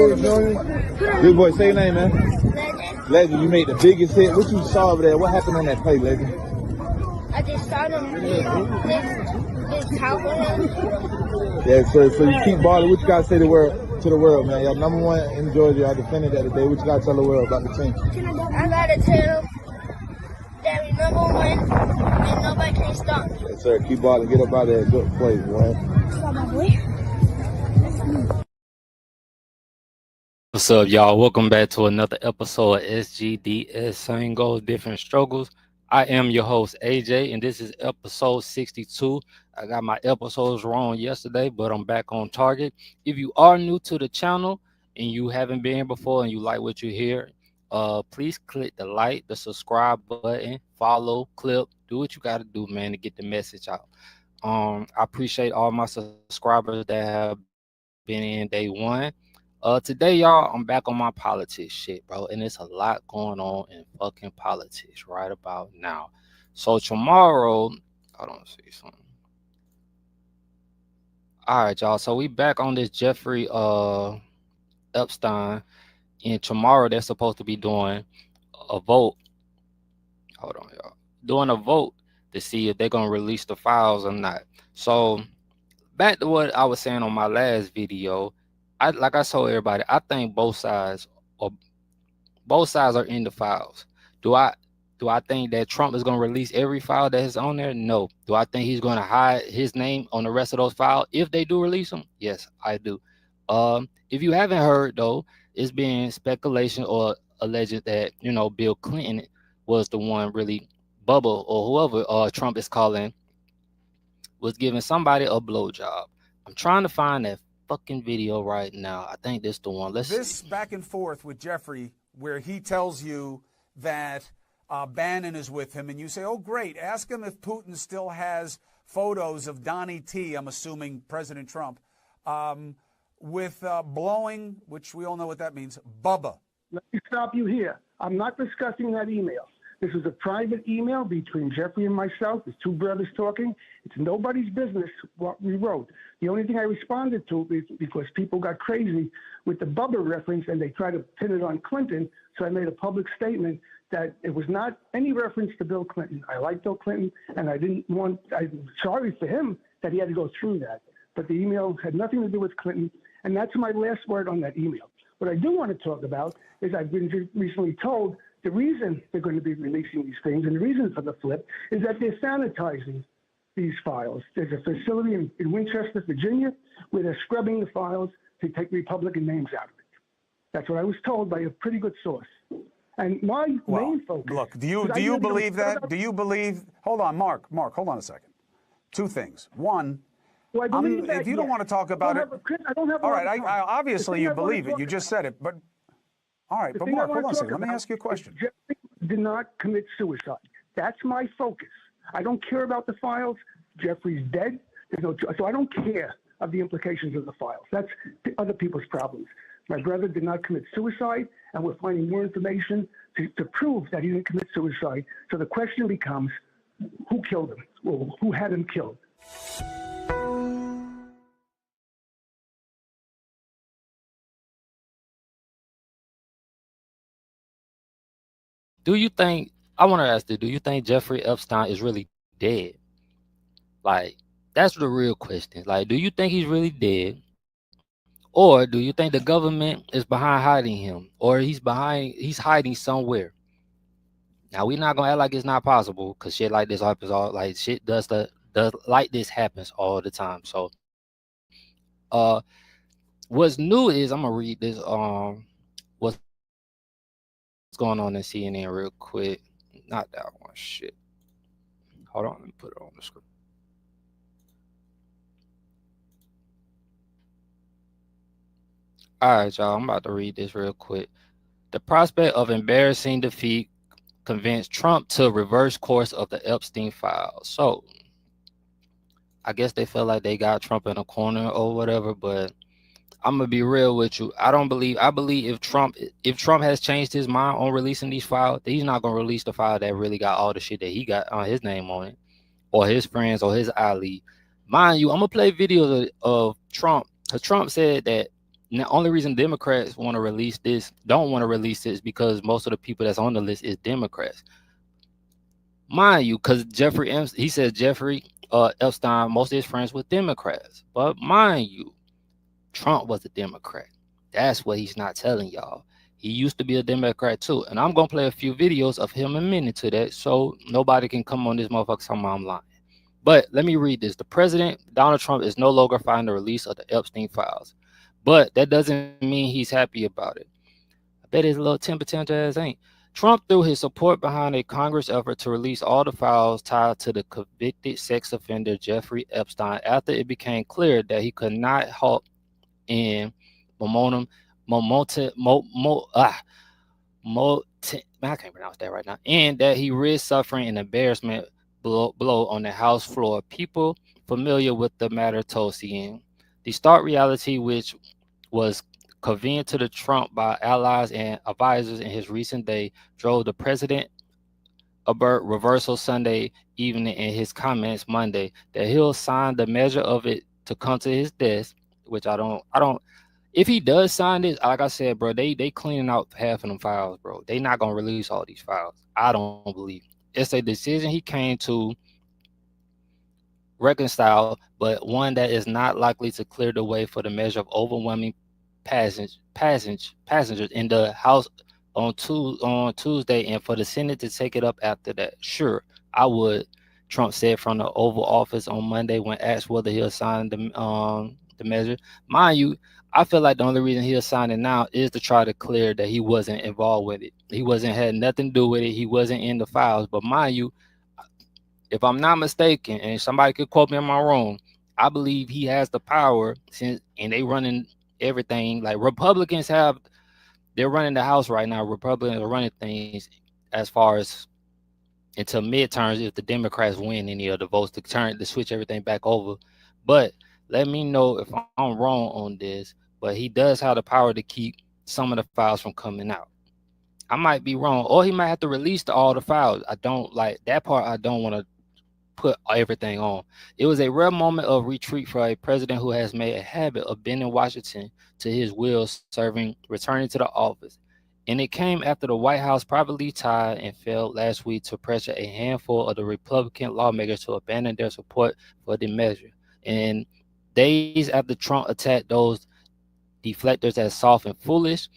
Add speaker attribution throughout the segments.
Speaker 1: Good boy, say your name, man. Legend, you made the biggest hit. What you saw over there? What happened on that play, Legend?
Speaker 2: I just saw them this house with him.
Speaker 1: Yeah, so you keep balling. What you gotta say to the world, man? Y'all number one in Georgia. Y'all defended that today. What you gotta tell the world about the team?
Speaker 2: I gotta tell them that we number one and nobody can stop me.
Speaker 1: Yes, sir. Keep balling. Get up out of there. Good play, boy.
Speaker 3: What's up, y'all? Welcome back to another episode of SGDS, Same Goals, Different Struggles. I am your host, Ajay, and this is episode 62. I got my episodes wrong yesterday, but I'm back on target. If you are new to the channel and you haven't been here before and you like what you hear, please click the like, the subscribe button, follow, clip, do what you got to do, man, to get the message out. I appreciate all my subscribers that have been in day one. Today, y'all, I'm back on my politics shit, bro, and it's a lot going on in fucking politics right about now. So tomorrow, I don't see something. All right, y'all. So we back on this Jeffrey Epstein, and tomorrow they're supposed to be doing a vote. Hold on, y'all. Doing a vote to see if they're gonna release the files or not. So back to what I was saying on my last video. Like I told everybody, I think both sides are in the files. Do I think that Trump is going to release every file that is on there? No. Do I think he's going to hide his name on the rest of those files if they do release them? Yes, I do. If you haven't heard though, it's been speculation or alleged that Bill Clinton was the one really BUBBA or whoever Trump is calling was giving somebody a blowjob. I'm trying to find that fucking video right now. I think this the one. Let's see.
Speaker 4: Back and forth with Jeffrey where he tells you that Bannon is with him and you say, oh great, ask him if Putin still has photos of Donnie T, I'm assuming President Trump, with blowing, which we all know what that means, BUBBA.
Speaker 5: Let me stop you here. I'm not discussing that email. This is a private email between Jeffrey and myself. There's two brothers talking. It's nobody's business what we wrote. The only thing I responded to is because people got crazy with the BUBBA reference and they tried to pin it on Clinton. So I made a public statement that it was not any reference to Bill Clinton. I like Bill Clinton and I'm sorry for him that he had to go through that. But the email had nothing to do with Clinton. And that's my last word on that email. What I do want to talk about is I've been recently told the reason they're going to be releasing these things and the reason for the flip is that they're sanitizing these files. There's a facility in Winchester, Virginia, where they're scrubbing the files to take Republican names out of it. That's what I was told by a pretty good source. And my main focus...
Speaker 4: Look, do you believe that? Do you believe... Hold on, Mark, hold on a second. Two things. One, if you don't want to talk about it...
Speaker 5: I don't have...
Speaker 4: All right, obviously you believe it. You just said it, but... All right, but Mark, hold on a second. Let me ask you a question.
Speaker 5: Jeffrey did not commit suicide. That's my focus. I don't care about the files. Jeffrey's dead. So I don't care of the implications of the files. That's other people's problems. My brother did not commit suicide, and we're finding more information to prove that he didn't commit suicide. So the question becomes, who killed him? Well, who had him killed?
Speaker 3: Do you think Jeffrey Epstein is really dead? Like, that's the real question. Like, do you think he's really dead? Or do you think the government is behind hiding him? Or he's hiding somewhere? Now, we're not gonna act like it's not possible, because shit like this happens like this happens all the time. So what's new is I'm gonna read this what's going on in CNN real quick. Not that one, shit. Hold on, let me put it on the screen. All right, y'all, I'm about to read this real quick. The prospect of embarrassing defeat convinced Trump to reverse course of the Epstein files. So I guess they feel like they got Trump in a corner or whatever, but I'm gonna be real with you. I believe if Trump has changed his mind on releasing these files, he's not gonna release the file that really got all the shit that he got on his name on it, or his friends, or his ally. Mind you, I'm gonna play videos of Trump. Because Trump said that the only reason Democrats want to release this, don't want to release this, because most of the people that's on the list is Democrats. Mind you, because he says Jeffrey Epstein, most of his friends were Democrats. But mind you, Trump was a Democrat. That's what he's not telling y'all. He used to be a Democrat too. And I'm going to play a few videos of him admitting to that so nobody can come on this motherfucker talking about I'm lying. But let me read this. The president, Donald Trump, is no longer fighting the release of the Epstein files. But that doesn't mean he's happy about it. I bet his little temper tantrum ass ain't. Trump threw his support behind a Congress effort to release all the files tied to the convicted sex offender Jeffrey Epstein after it became clear that he could not halt in momentum, momentum, I can't pronounce that right now, and that he risked suffering an embarrassment blow on the House floor. People familiar with the matter told CNN. The stark reality, which was convened to the Trump by allies and advisors in his recent day, drove the president Abert reversal Sunday evening in his comments Monday that he'll sign the measure of it to come to his desk, which I don't. If he does sign this, like I said, bro, they cleaning out half of them files, bro. They not gonna release all these files. I don't believe it's a decision he came to reconcile, but one that is not likely to clear the way for the measure of overwhelming passengers in the House on Tuesday, and for the Senate to take it up after that. Sure, I would. Trump said from the Oval Office on Monday when asked whether he'll sign the measure. Mind you, I feel like the only reason he'll sign it now is to try to clear that he wasn't involved with it. He wasn't had nothing to do with it. He wasn't in the files. But mind you, if I'm not mistaken, and somebody could quote me in my wrong, I believe he has the power and they running everything. Like Republicans they're running the House right now. Republicans are running things as far as until midterms if the Democrats win any of the votes to switch everything back over. But let me know if I'm wrong on this. But he does have the power to keep some of the files from coming out. I might be wrong, or he might have to release all the files. I don't like that part. I don't want to put everything on. It was a rare moment of retreat for a president who has made a habit of bending Washington to his will, returning to the office. And it came after the White House privately tied and failed last week to pressure a handful of the Republican lawmakers to abandon their support for the measure. And days after Trump attacked those deflectors as soft and foolish,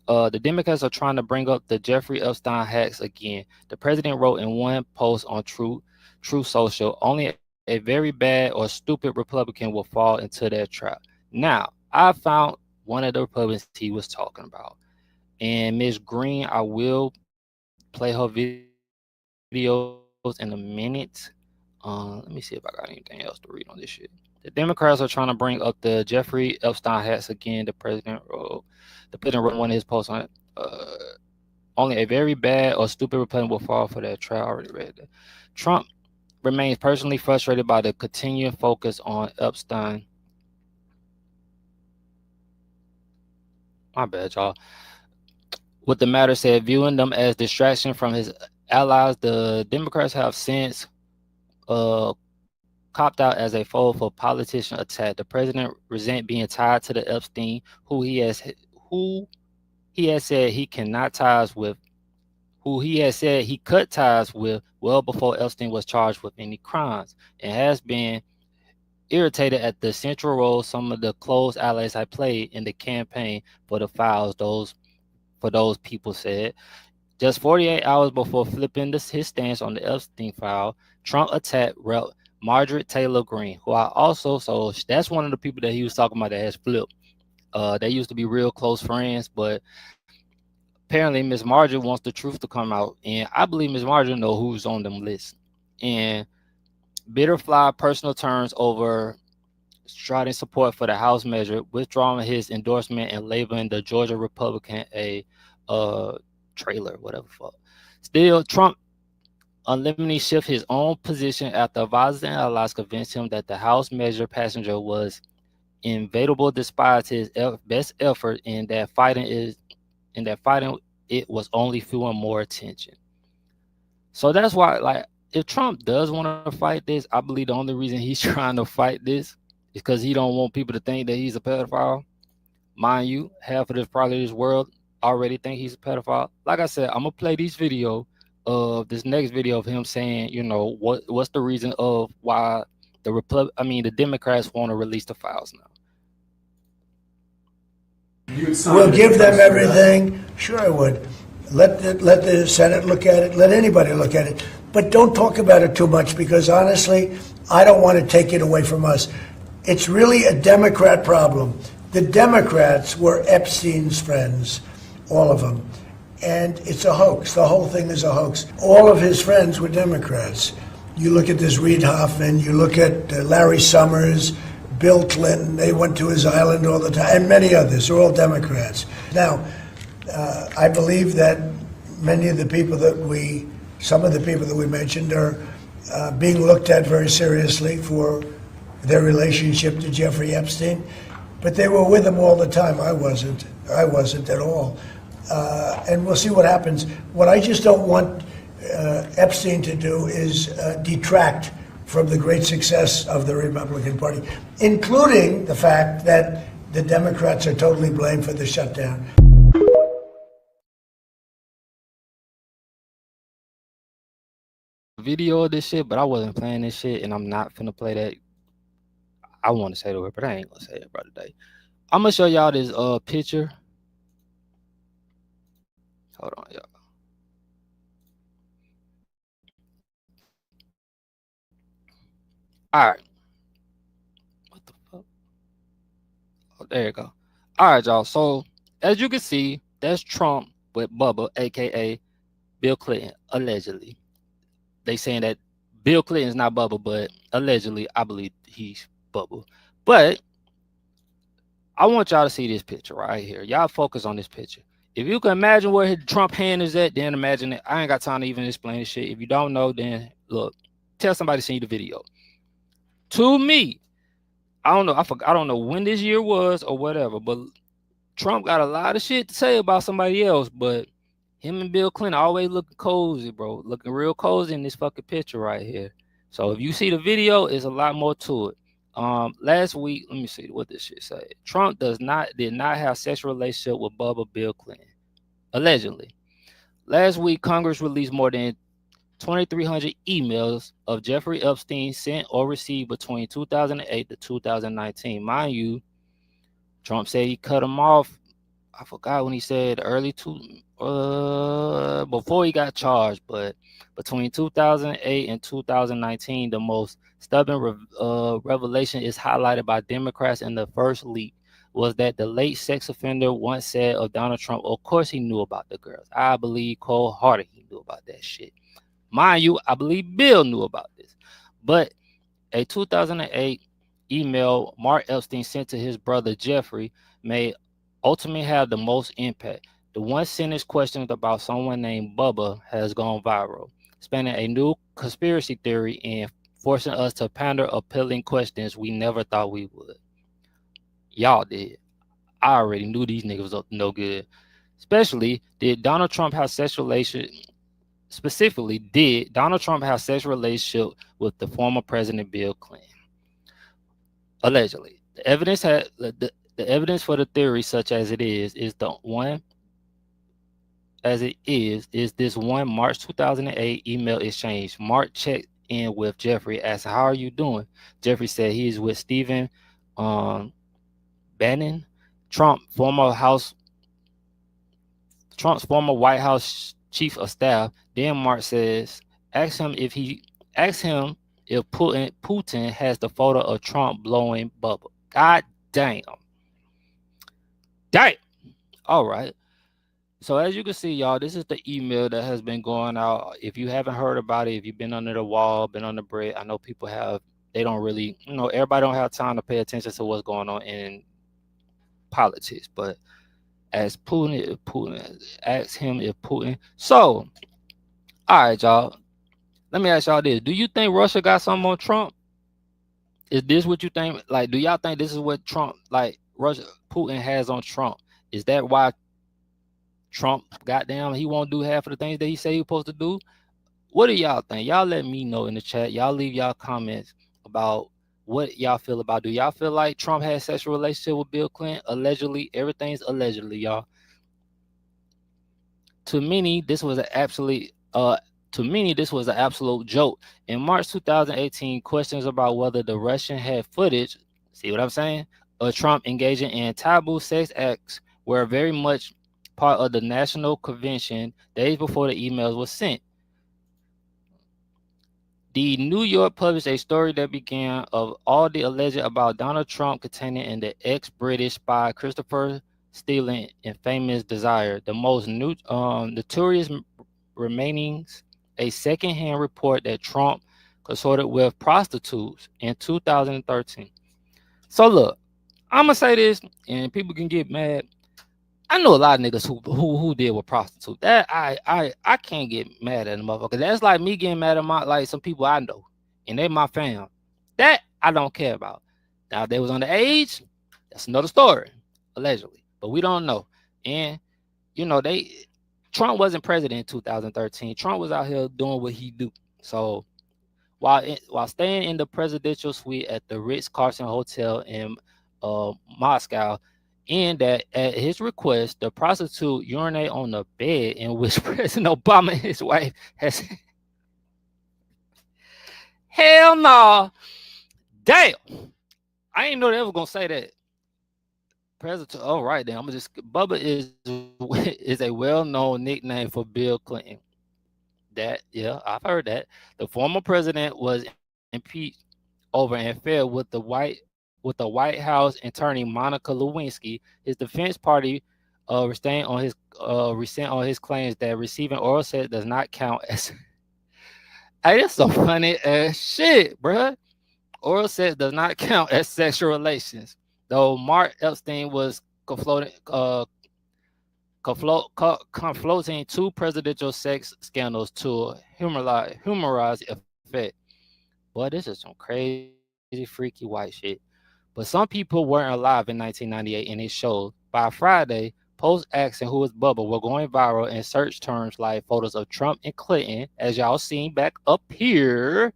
Speaker 3: the Democrats are trying to bring up the Jeffrey Epstein hacks again. The president wrote in one post on Truth Social, only a very bad or stupid Republican will fall into that trap. Now, I found one of the Republicans he was talking about. And Ms. Green, I will play her videos in a minute. Let me see if I got anything else to read on this shit. The Democrats are trying to bring up the Jeffrey Epstein hacks again. The president wrote in one of his posts on it. Only a very bad or stupid Republican will fall for that trap. I already read that. Trump remains personally frustrated by the continuing focus on Epstein. My bad, y'all. What the matter said, viewing them as distraction from his allies, the Democrats have since copped out as a foe for politician attack. The president resent being tied to the Epstein, who he has said he cannot ties with, who he has said he cut ties with well before Epstein was charged with any crimes, and has been irritated at the central role some of the close allies had played in the campaign for the files. Those people said. Just 48 hours before flipping his stance on the Epstein file, Trump attacked Rep. Margaret Taylor Greene, who so that's one of the people that he was talking about that has flipped. They used to be real close friends, but apparently Miss Margaret wants the truth to come out, and I believe Miss Margaret know who's on them lists. And bitter fly personal turns over striding support for the House measure, withdrawing his endorsement and labeling the Georgia Republican a trailer, whatever fuck. Still, Trump unlimitedly shift his own position after advisors and allies convinced him that the House measure passenger was invadable despite his best effort, and that fighting it was only fueling more attention. So that's why, like, if Trump does want to fight this, I believe the only reason he's trying to fight this is because he don't want people to think that he's a pedophile. Mind you, half of this probably this world already think he's a pedophile. Like I said, I'm gonna play this video of this next video of him saying, what's the reason of why the Democrats want to release the files now.
Speaker 6: We'll give them everything. Sure, I would. Let the Senate look at it. Let anybody look at it. But don't talk about it too much because, honestly, I don't want to take it away from us. It's really a Democrat problem. The Democrats were Epstein's friends, all of them. And it's a hoax. The whole thing is a hoax. All of his friends were Democrats. You look at this Reid Hoffman, you look at Larry Summers, Bill Clinton, they went to his island all the time, and many others, they're all Democrats. Now, I believe that some of the people that we mentioned are being looked at very seriously for their relationship to Jeffrey Epstein, but they were with him all the time. I wasn't at all. And we'll see what happens. What I just don't want Epstein to do is detract from the great success of the Republican Party, including the fact that the Democrats are totally blamed for the shutdown.
Speaker 3: Video of this shit, but I wasn't playing this shit, and I'm not finna play that. I want to say the word, but I ain't gonna say it, bro, today. I'm gonna show y'all this picture. Hold on, y'all. All right. What the fuck? Oh, there you go. All right, y'all. So as you can see, that's Trump with Bubba, aka Bill Clinton, allegedly. They saying that Bill Clinton is not Bubba, but allegedly, I believe he's Bubba. But I want y'all to see this picture right here. Y'all focus on this picture. If you can imagine where his Trump hand is at, then imagine it. I ain't got time to even explain this shit. If you don't know, then look, tell somebody to see the video. To me, I don't know. I don't know when this year was or whatever, but Trump got a lot of shit to say about somebody else, but him and Bill Clinton always looking cozy, bro. Looking real cozy in this fucking picture right here. So if you see the video, it's a lot more to it. Last week, let me see what this shit say. Trump did not have sexual relationship with Bubba Bill Clinton, allegedly. Last week, Congress released more than 2,300 emails of Jeffrey Epstein sent or received between 2008 to 2019. Mind you, Trump said he cut him off. I forgot when he said before he got charged, but between 2008 and 2019, the most stubborn revelation is highlighted by Democrats in the first leak was that the late sex offender once said of Donald Trump, of course he knew about the girls. I believe cold-hearted he knew about that shit. Mind you, I believe Bill knew about this. But a 2008 email Mark Epstein sent to his brother Jeffrey may ultimately have the most impact. The one sentence question about someone named Bubba has gone viral, spanning a new conspiracy theory and forcing us to ponder appealing questions we never thought we would. Y'all did. I already knew these niggas was no good. Especially, did Donald Trump have sexual relations? Specifically, did Donald Trump have sexual relationship with the former President Bill Clinton? Allegedly. The evidence for the theory, such as it is this one March 2008 email exchange. Mark checked in with Jeffrey, asking, "How are you doing?" Jeffrey said he's with Stephen Bannon, Trump's former White House chief of staff. Then Mark says, ask him if Putin has the photo of Trump blowing Bubba. God damn. Damn. All right. So as you can see, y'all, this is the email that has been going out. If you haven't heard about it, if you've been under the wall, been on the bread, I know people have. They don't really, everybody don't have time to pay attention to what's going on in politics. But as Putin, ask him if Putin. So, all right, y'all. Let me ask y'all this. Do you think Russia got something on Trump? Is this what you think? Like, do y'all think this is what Trump, like Putin has on Trump? Is that why Trump, goddamn, he won't do half of the things that he say he's supposed to do? What do y'all think? Y'all let me know in the chat. Y'all leave y'all comments about what y'all feel about. Do y'all feel like Trump had a sexual relationship with Bill Clinton? Allegedly, everything's allegedly, y'all. To many, this was an absolute joke. In March 2018, questions about whether the Russian had footage, see what I'm saying, of Trump engaging in taboo sex acts were very much part of the national convention days before the emails were sent. The New York published a story that began of all the alleged about Donald Trump containing in the ex-British spy Christopher Steele's infamous desire. The most notorious remainings a second-hand report that Trump consorted with prostitutes in 2013. So look, I'm gonna say this, and people can get mad. I know a lot of niggas who deal with prostitutes. That I can't get mad at them motherfuckers. That's like me getting mad at some people I know, and they my fam. That I don't care about. Now if they was underage, that's another story, allegedly, but we don't know. And Trump wasn't president in 2013. Trump was out here doing what he do. So while staying in the presidential suite at the Ritz-Carlton Hotel in Moscow, and that at his request, the prostitute urinate on the bed in which President Obama and his wife has. Hell no. Damn. I ain't know they was gonna say that. President. All right, then I'm gonna just. Bubba is a well-known nickname for Bill Clinton. I've heard that. The former president was impeached over an affair with the White House attorney Monica Lewinsky. His defense party resent on his claims that receiving oral sex does not count as. Hey, that's some funny ass shit, bruh. Oral sex does not count as sexual relations, though Mark Epstein was conflating two presidential sex scandals to humorize effect. Boy, this is some crazy, freaky white shit. But some people weren't alive in 1998, and it showed. By Friday, posts asking who was Bubba were going viral in search terms like photos of Trump and Clinton, as y'all seen back up here.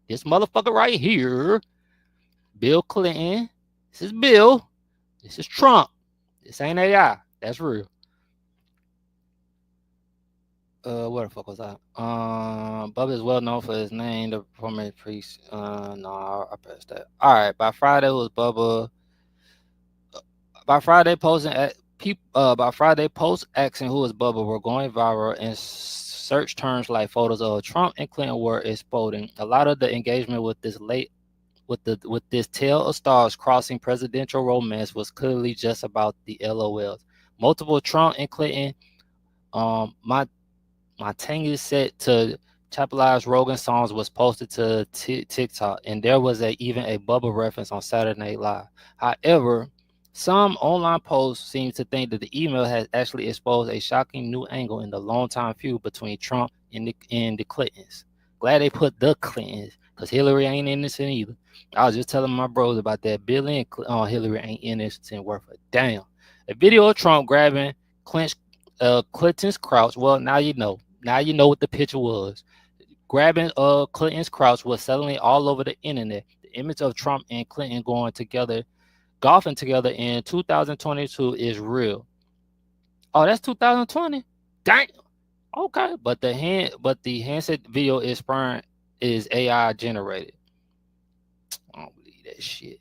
Speaker 3: This motherfucker right here, Bill Clinton. This is Bill. This is Trump. This ain't AI. That's real. Where the fuck was I? Bubba is well known for his name, the former priest. No, I passed that. All right. By Friday was Bubba. By Friday, posts asking who was Bubba were going viral, and search terms like photos of Trump and Clinton were exploding. A lot of the engagement with this tale of stars crossing presidential romance was clearly just about the LOLs. Multiple Trump and Clinton, my tangy set to chapelized Rogan songs was posted to TikTok, and there was even a Bubba reference on Saturday Night Live. However, some online posts seem to think that the email has actually exposed a shocking new angle in the longtime feud between Trump and the Clintons. Glad they put the Clintons, because Hillary ain't innocent either. I was just telling my bros about that. Billy and Hillary ain't innocent worth a damn. A video of Trump grabbing Clinton's crotch. Well, now you know. Now you know what the picture was. Grabbing Clinton's crotch was suddenly all over the internet. The image of Trump and Clinton golfing together in 2022 is real. Oh, that's 2020? Damn. Okay. But the handset video is AI generated. I don't believe that shit.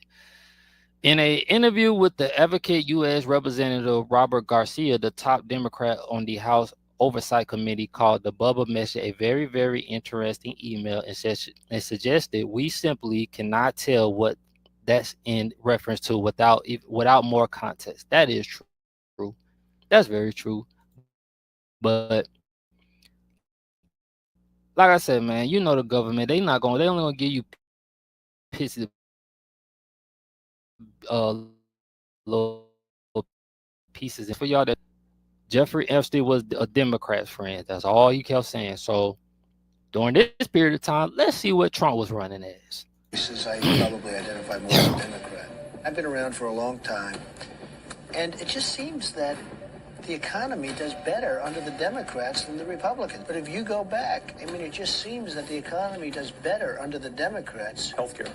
Speaker 3: In an interview with the advocate U.S. Representative Robert Garcia, the top Democrat on the House Oversight Committee called the Bubba message a very, very interesting email and suggested we simply cannot tell what that's in reference to without more context. That is true. That's very true. But like I said, man, you know the government, they only gonna give you pieces little pieces. And for y'all that Jeffrey Epstein was a Democrat's friend. That's all you kept saying. So during this period of time, let's see what Trump was running as.
Speaker 7: I probably identify more as a Democrat. I've been around for a long time, and it just seems that The economy does better under the Democrats than the Republicans. But if you go back, I mean, it just seems that the economy does better under the Democrats.
Speaker 8: Healthcare.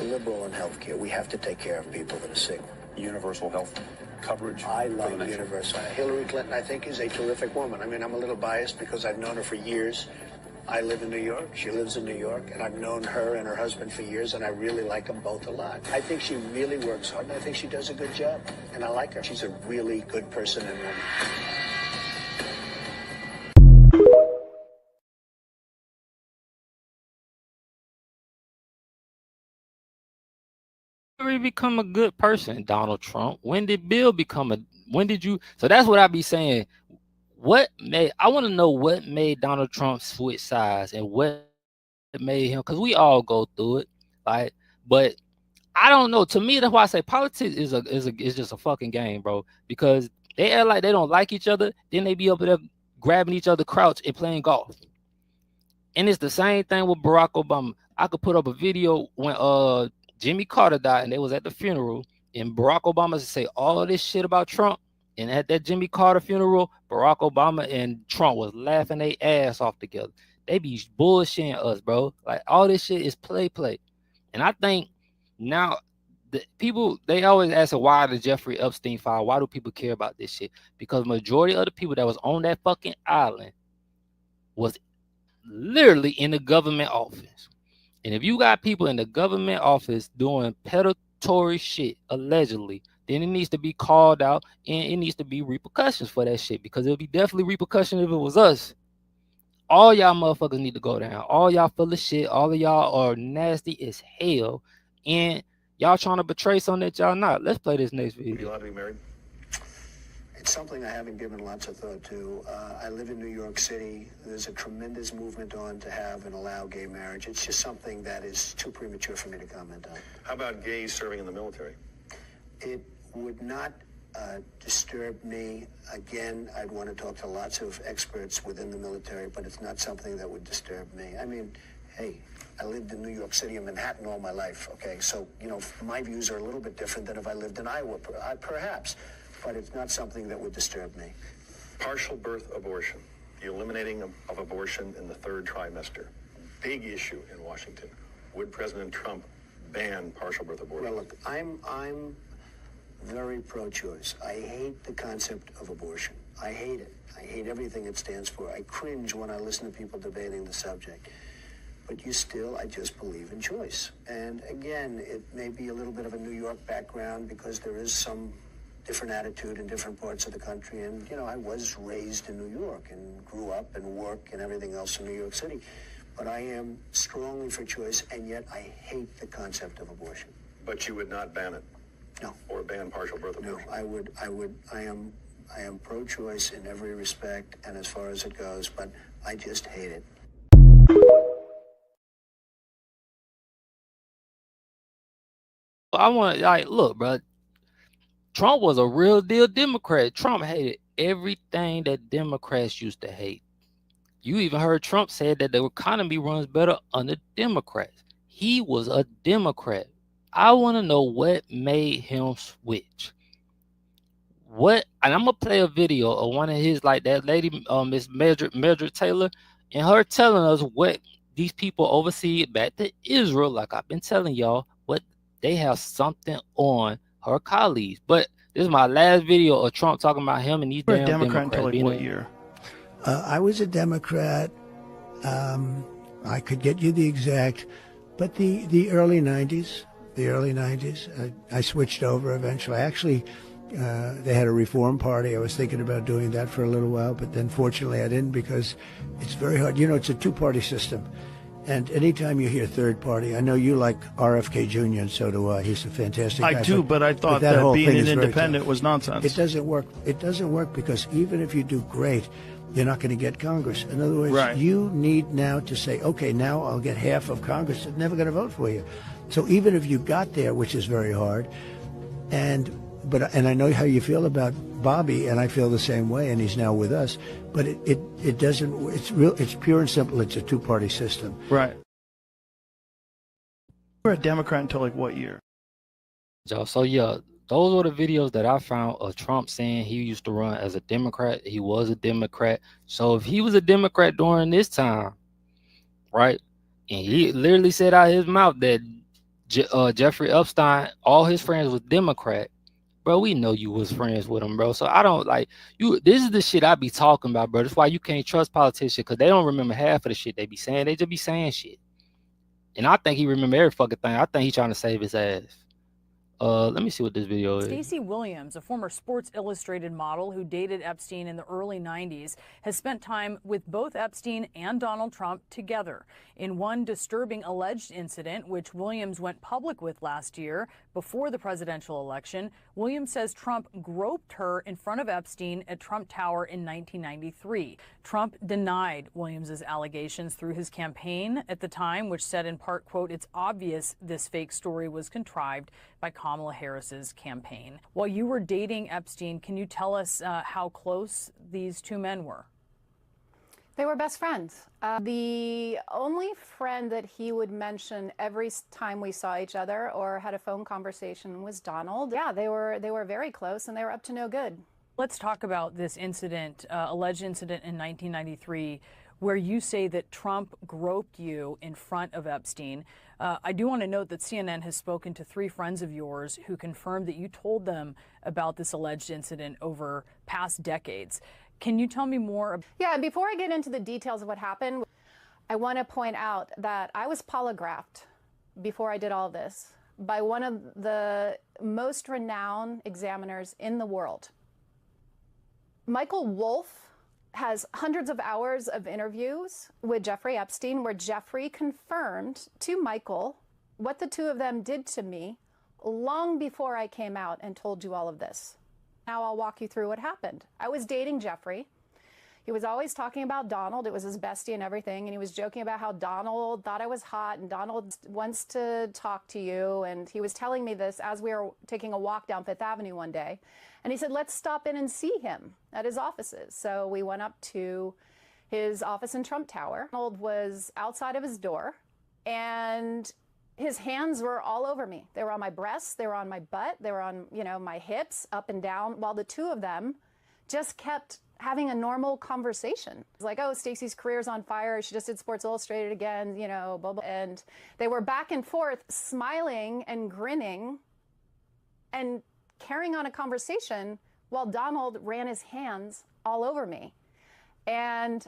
Speaker 7: Liberal in healthcare. We have to take care of people that are sick.
Speaker 8: Universal health coverage.
Speaker 7: I love universal. Hillary Clinton, I think, is a terrific woman. I mean, I'm a little biased because I've known her for years. I live in New York. She lives in New York. And I've known her and her husband for years, and I really like them both a lot. I think she really works hard, and I think she does a good job. And I like her. She's a really good person and woman.
Speaker 3: Become a good person, Donald Trump? When did Bill become a, when did you, so that's what I be saying. What made, I want to know what made Donald Trump switch sides and what made him, because we all go through it, like, but I don't know. To me, that's why I say politics is just a fucking game, bro, because they act like they don't like each other, then they be up there grabbing each other crouch and playing golf. And it's the same thing with Barack Obama. I could put up a video when Jimmy Carter died and they was at the funeral, and Barack Obama say all of this shit about Trump, and at that Jimmy Carter funeral, Barack Obama and Trump was laughing their ass off together. They be bullshitting us, bro. Like, all this shit is play. And I think now the people, they always ask why the Jeffrey Epstein file, why do people care about this shit? Because majority of the people that was on that fucking island was literally in the government office. And if you got people in the government office doing predatory shit, allegedly, then it needs to be called out, and it needs to be repercussions for that shit, because it'll be definitely repercussions if it was us. All y'all motherfuckers need to go down. All y'all full of shit. All of y'all are nasty as hell, and y'all trying to betray something that y'all not. Let's play this next video.
Speaker 8: Are you allowed to be married?
Speaker 7: It's something I haven't given lots of thought to. I live in New York City. There's a tremendous movement on to have and allow gay marriage. It's just something that is too premature for me to comment on.
Speaker 8: How about gays serving in the military?
Speaker 7: It would not disturb me. Again, I'd want to talk to lots of experts within the military, but it's not something that would disturb me. I mean, hey, I lived in New York City and Manhattan all my life, okay? So, you know, my views are a little bit different than if I lived in Iowa, perhaps. But it's not something that would disturb me.
Speaker 8: Partial birth abortion, the eliminating of abortion in the third trimester. Big issue in Washington. Would President Trump ban partial birth abortion?
Speaker 7: Well, look, I'm very pro-choice. I hate the concept of abortion. I hate it. I hate everything it stands for. I cringe when I listen to people debating the subject. But I just believe in choice. And again, it may be a little bit of a New York background because there is some different attitude in different parts of the country. And, you know, I was raised in New York and grew up and work and everything else in New York City. But I am strongly for choice, and yet I hate the concept of abortion.
Speaker 8: But you would not ban it?
Speaker 7: No.
Speaker 8: Or ban partial birth abortion?
Speaker 7: No, I am pro-choice in every respect and as far as it goes, but I just hate it.
Speaker 3: I want, like, look, bro. Trump was a real deal Democrat. Trump hated everything that Democrats used to hate. You even heard Trump say that the economy runs better under Democrats. He was a Democrat. I want to know what made him switch. And I'm gonna play a video of one of his, like that lady, Miss Mildred Taylor, and her telling us what these people overseas back to Israel, like I've been telling y'all, what they have something on her colleagues. But this is my last video of Trump talking about him and these damn Democrats.
Speaker 9: Until like what year?
Speaker 6: I was a Democrat. I could get you the exact, but the early 90s. The early 90s. I switched over eventually. Actually, they had a reform party. I was thinking about doing that for a little while, but then fortunately I didn't, because it's very hard. You know, it's a two-party system. And anytime you hear third party, I know you like RFK Jr., and so do I. He's a fantastic guy.
Speaker 9: I do, but I thought that being an independent was nonsense.
Speaker 6: It doesn't work. It doesn't work because even if you do great, you're not going to get Congress. In other words, you need now to say, okay, now I'll get half of Congress that's never going to vote for you. So even if you got there, which is very hard, and I know how you feel about Bobby, and I feel the same way, and he's now with us, but it doesn't, it's pure and simple, it's a two-party system.
Speaker 9: Right. You were a Democrat until like what year?
Speaker 3: So yeah, Those were the videos that I found of Trump saying he used to run as a Democrat. He was a Democrat. So if he was a Democrat during this time, right, and he literally said out of his mouth that Jeffrey Epstein, all his friends was Democrat, bro, we know you was friends with him, bro. So I don't like you. This is the shit I be talking about, bro. That's why you can't trust politicians, because they don't remember half of the shit they be saying. They just be saying shit. And I think he remember every fucking thing. I think he trying to save his ass. Let me see what this video is.
Speaker 10: Stacey Williams, a former Sports Illustrated model who dated Epstein in the early 90s, has spent time with both Epstein and Donald Trump together. In one disturbing alleged incident, which Williams went public with last year before the presidential election, Williams says Trump groped her in front of Epstein at Trump Tower in 1993. Trump denied Williams's allegations through his campaign at the time, which said in part, quote, "It's obvious this fake story was contrived by Kamala Harris's campaign." While you were dating Epstein, can you tell us how close these two men were?
Speaker 11: They were best friends. The only friend that he would mention every time we saw each other or had a phone conversation was Donald. Yeah, they were very close, and they were up to no good.
Speaker 10: Let's talk about this incident, alleged incident in 1993, where you say that Trump groped you in front of Epstein. I do want to note that CNN has spoken to 3 friends of yours who confirmed that you told them about this alleged incident over past decades. Can you tell me more?
Speaker 11: Yeah, and before I get into the details of what happened, I want to point out that I was polygraphed before I did all this by one of the most renowned examiners in the world. Michael Wolff has hundreds of hours of interviews with Jeffrey Epstein where Jeffrey confirmed to Michael what the two of them did to me long before I came out and told you all of this. Now I'll walk you through what happened. I was dating Jeffrey. He was always talking about Donald. It was his bestie and everything. And he was joking about how Donald thought I was hot and Donald wants to talk to you. And he was telling me this as we were taking a walk down Fifth Avenue one day. And he said, let's stop in and see him at his offices. So we went up to his office in Trump Tower. Donald was outside of his door and his hands were all over me. They were on my breasts, they were on my butt, they were on, my hips, up and down, while the two of them just kept having a normal conversation. It's like, oh, Stacey's career's on fire. She just did Sports Illustrated again, blah, blah. And they were back and forth, smiling and grinning and carrying on a conversation while Donald ran his hands all over me. And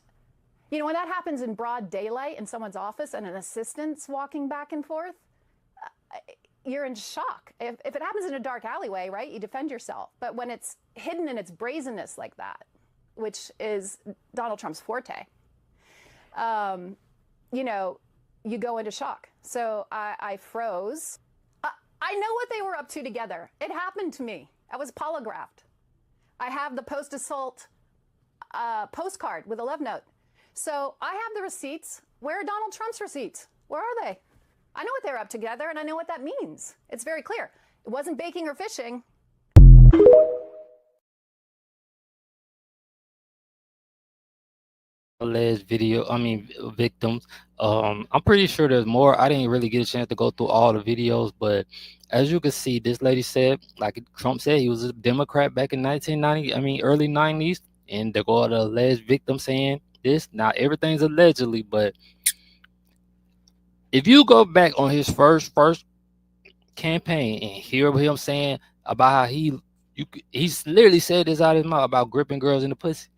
Speaker 11: when that happens in broad daylight in someone's office and an assistant's walking back and forth, you're in shock. If it happens in a dark alleyway, right, you defend yourself. But when it's hidden in its brazenness like that, which is Donald Trump's forte, you go into shock. So I froze. I know what they were up to together. It happened to me. I was polygraphed. I have the post-assault postcard with a love note. So I have the receipts. Where are Donald Trump's receipts? Where are they? I know what they're up together, and I know what that means. It's very clear. It wasn't baking or fishing.
Speaker 3: Alleged victims. I'm pretty sure there's more. I didn't really get a chance to go through all the videos, but as you can see, this lady said, like Trump said, he was a Democrat back in early 90s, and they go to the alleged victim saying this. Now everything's allegedly, but if you go back on his first campaign and hear him saying about how he's literally said this out of his mouth about gripping girls in the pussy.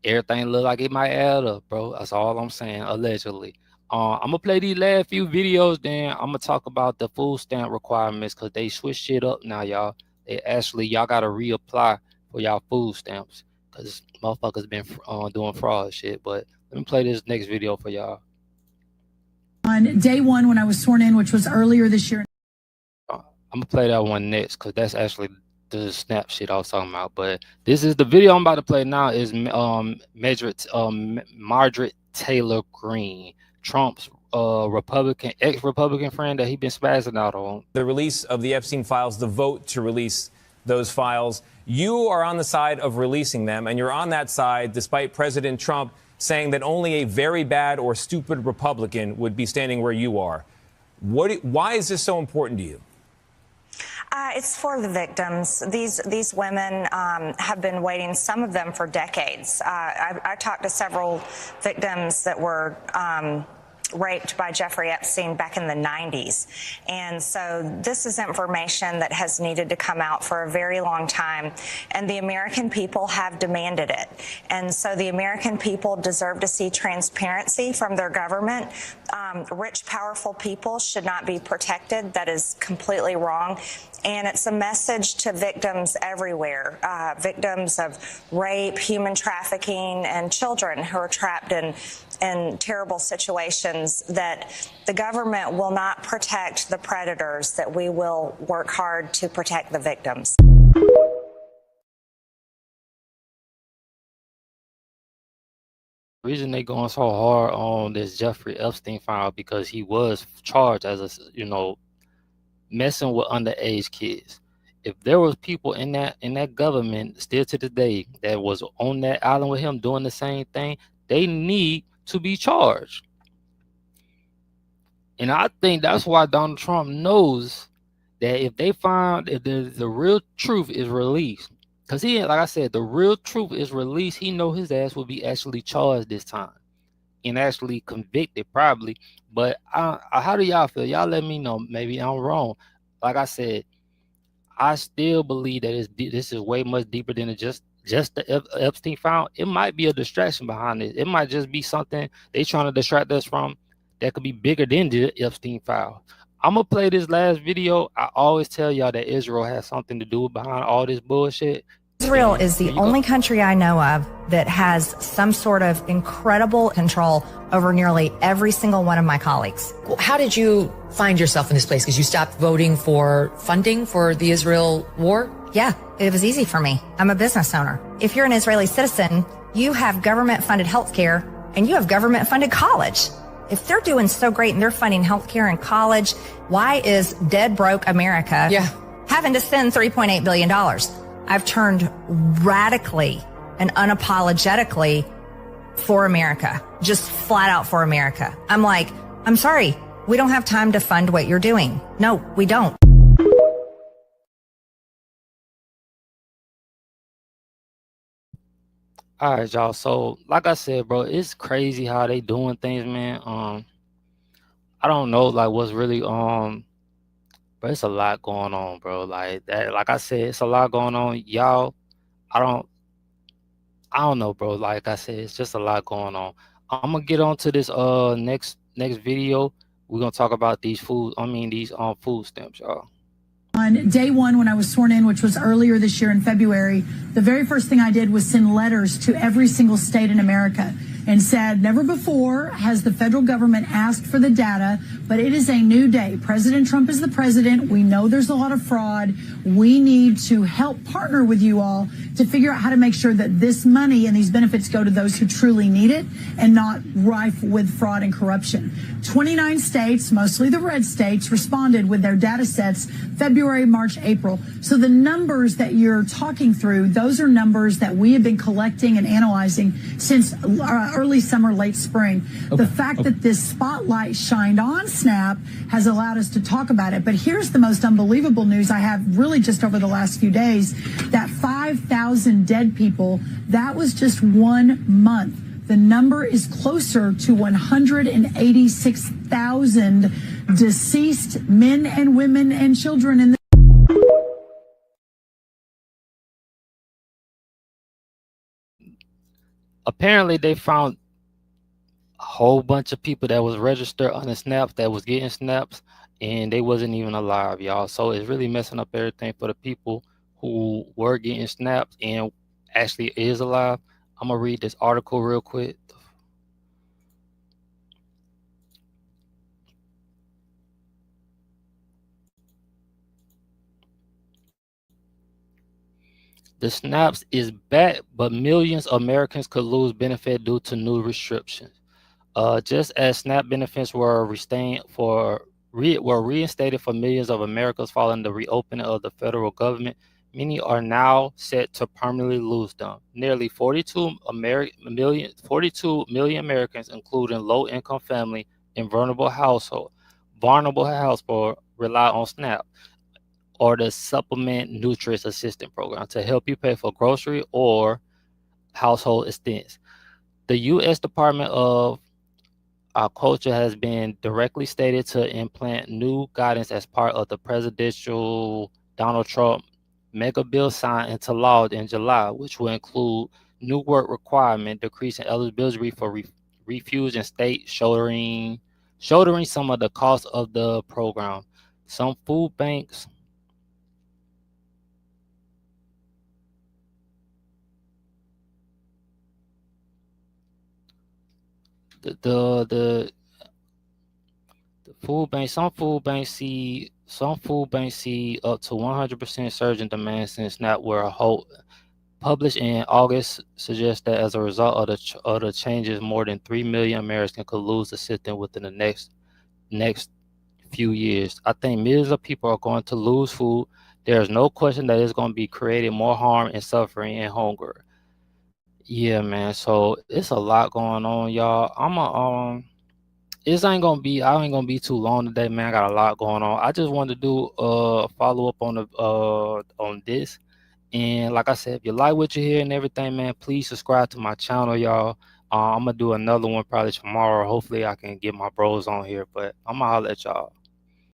Speaker 3: Everything look like it might add up, bro. That's all I'm saying, allegedly. I'm gonna play these last few videos, then I'm gonna talk about the food stamp requirements, because they switched shit up now, y'all. Y'all gotta reapply for y'all food stamps, because motherfuckers been doing fraud shit. But let me play this next video for y'all.
Speaker 12: On day one, when I was sworn in, which was earlier this year.
Speaker 3: I'm gonna play that one next, because that's actually the snap shit I was talking about. But this is the video I'm about to play now. Is Margaret Taylor Greene, Trump's ex-Republican friend that he been spazzing out on.
Speaker 13: The release of the Epstein files, the vote to release those files. You are on the side of releasing them, and you're on that side despite President Trump saying that only a very bad or stupid Republican would be standing where you are. Why is this so important to you?
Speaker 14: It's for the victims. These women have been waiting, some of them for decades. I talked to several victims that were raped by Jeffrey Epstein back in the 90s. And so this is information that has needed to come out for a very long time. And the American people have demanded it. And so the American people deserve to see transparency from their government. Rich, powerful people should not be protected. That is completely wrong. And it's a message to victims everywhere, victims of rape, human trafficking, and children who are trapped in terrible situations, that the government will not protect the predators, that we will work hard to protect the victims.
Speaker 3: The reason they going so hard on this Jeffrey Epstein file because he was charged as a, messing with underage kids. If there was people in that government still to this day that was on that island with him doing the same thing, they need to be charged. And I think that's why Donald Trump knows that if the real truth is released, because like I said, the real truth is released, he know his ass will be actually charged this time and actually convicted probably. But how do y'all feel? Y'all let me know. Maybe I'm wrong. Like I said, I still believe that this is way much deeper than just the Epstein file. It might be a distraction behind it. It might just be something they trying to distract us from that could be bigger than the Epstein file. I'm gonna play this last video. I always tell y'all that Israel has something to do behind all this bullshit.
Speaker 15: Israel is the only country I know of that has some sort of incredible control over nearly every single one of my colleagues.
Speaker 16: How did you find yourself in this place? Because you stopped voting for funding for the Israel war?
Speaker 15: Yeah, it was easy for me. I'm a business owner. If you're an Israeli citizen, you have government-funded health care and you have government-funded college. If they're doing so great and they're funding health care and college, why is dead broke America having to spend $3.8 billion? I've turned radically and unapologetically for America, just flat out for America. I'm like, I'm sorry, we don't have time to fund what you're doing. No, we don't.
Speaker 3: All right, y'all. So, like I said, bro, it's crazy how they doing things, man. I don't know, like, what's really but it's a lot going on, bro. Like that, like I said, it's a lot going on. Y'all, I don't know, bro. Like I said, it's just a lot going on. I'm gonna get on to this next video. We're gonna talk about these food stamps, y'all.
Speaker 12: On day one, when I was sworn in, which was earlier this year in February, the very first thing I did was send letters to every single state in America and said, never before has the federal government asked for the data, but it is a new day. President Trump is the president. We know there's a lot of fraud. We need to help partner with you all to figure out how to make sure that this money and these benefits go to those who truly need it and not rife with fraud and corruption. 29 states, mostly the red states, responded with their data sets February, March, April. So the numbers that you're talking through, those are numbers that we have been collecting and analyzing since early summer, late spring. The fact that this spotlight shined on Snap has allowed us to talk about it. But here's the most unbelievable news I have really just over the last few days, that 5,000 dead people, that was just 1 month. The number is closer to 186,000 deceased men and women and children in the
Speaker 3: Apparently they found a whole bunch of people that was registered on the snaps that was getting snaps and they wasn't even alive, y'all. So it's really messing up everything for the people who were getting snaps and actually is alive. I'm gonna read this article real quick. The snaps is back, but millions of Americans could lose benefit due to new restrictions. Just as SNAP benefits were reinstated for millions of Americans following the reopening of the federal government, many are now set to permanently lose them. Nearly 42 million Americans, including low-income family and vulnerable household, rely on SNAP. or the Supplement Nutrient Assistance Program to help you pay for grocery or household expense. The U.S. Department of Agriculture has been directly stated to implement new guidance as part of the presidential Donald Trump mega bill signed into law in July, which will include new work requirement, decreasing eligibility for refusing state shouldering some of the costs of the program. Some food banks the food bank some food banks see up to 100% surge in demand since SNAP were published in August suggests that as a result of the changes, more than 3 million Americans could lose assistance within the next few years. I think millions of people are going to lose food. There's no question that it's going to be creating more harm and suffering and hunger. Yeah, man. So it's a lot going on, y'all. I ain't gonna be too long today, man. I got a lot going on. I just wanted to do a follow up on this. And like I said, if you like what you hear and everything, man, please subscribe to my channel, y'all. I'm gonna do another one probably tomorrow. Hopefully I can get my bros on here, but I'm gonna holler at y'all.